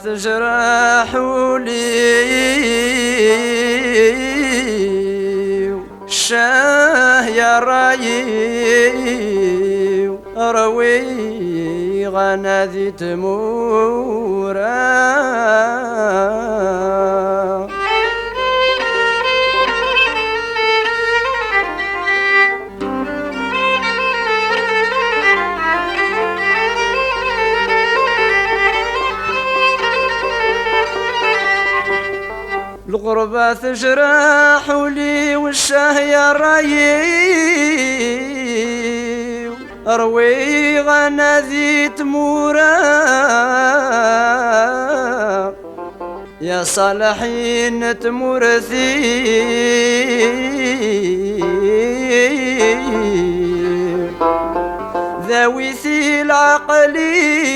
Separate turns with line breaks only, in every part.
تجرح لي الشاه يا رايي روي غنادي تمورا الغربة تجرح لي والشاه يا رايي روي غنادي تمورا يا صالحين تمورثي ذويثي العقلي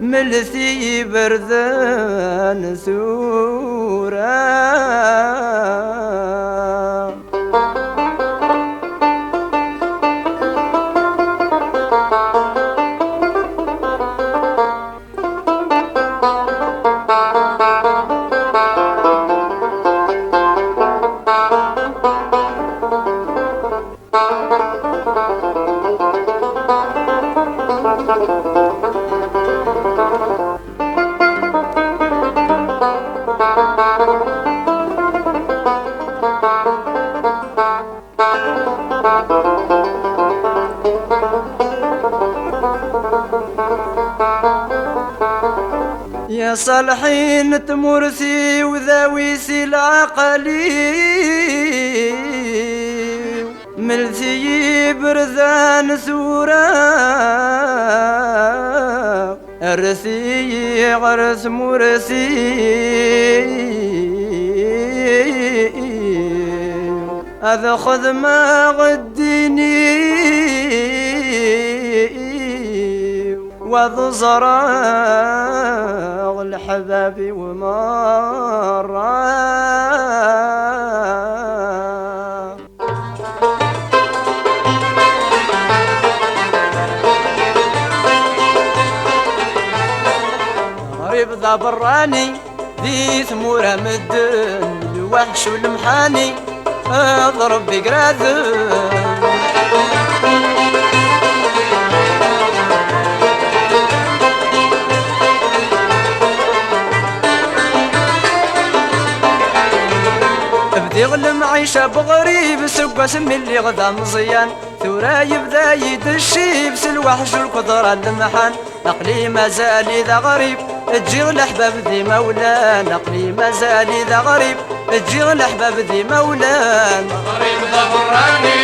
ملثي بردان ثورا يا صالحين تمورثي وذاويسي العقلي ملثي برذان ثورا أرثي غرس مرثي هذا خذ ما غديني وذو زراغ الحباب ومارا غريب ذا براني ذي ثمورة مدن الوحش والمحاني اضرب بقراذن يغلم عيشة بغريب سقى سمي اللي غدا مزيان ثورا يبدا يدشي بس الوحش والقدرة المحان نقلي مازالي ذا غريب تجي الأحباب ذي مولان نقلي مازالي ذا غريب تجي الأحباب ذي مولان
غريب ذا براني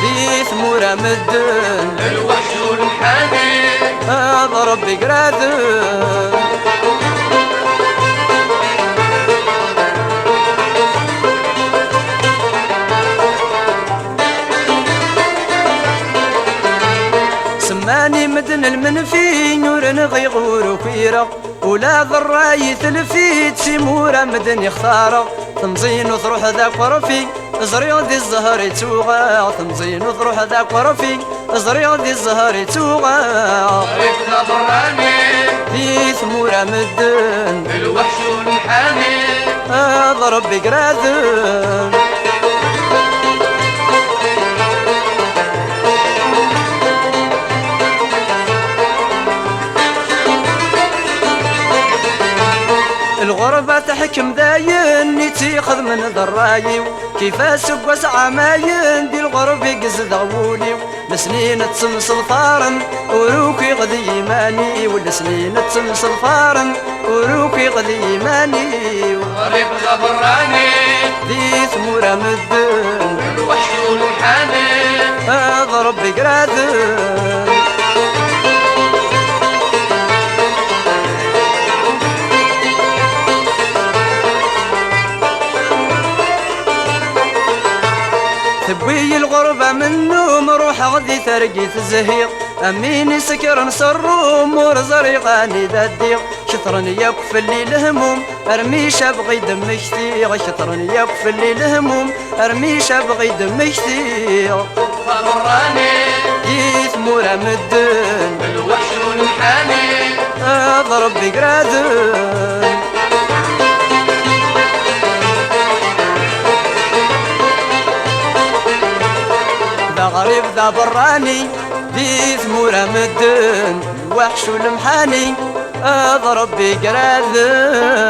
ذي ثمورة مدن
الوحش والمحاني
اضرب بقراذن سماني مدن المنفي نور غيغور وكيرة ولا ضراي تلفيت سيمورة مدن يختارة تمزين وتروح ذاك ورفي زريغ ذي الزهر يتوغا تمزين وتروح ذاك ورفي زريغ ذي الزهر يتوغا
غريب ذا براني
ذي ثمورة مدن
الوحش والمحاني
اضرب بقراذن الغربة تحكم داين يتيخذ من ضرايو كيف اسق وسعى ماين دي الغرب يقزد غولي لسنين تسمسل فارن وروكي غذي يماني والسنين تسمسل فارن وروكي غذي يماني
غريب ذا براني
ذي ثمورة مدن
الوحش والمحاني
اضرب بقراذن تبوي الغربة منه مروح غذي ترقيت الزهير أمين سكر نصروم ورزريقاني ذا الدير شطرني يكف اللي الهموم أرمي شبغي دم كثير شطرني يكف اللي الهموم أرمي شبغي دم كثير
فمراني
جيت مورا مدن
الوحش والمحاني
اضرب بقرادن. ذا غريب ذا براني ذي ثمورة مدن الوحش والمحاني اضرب بقرادن.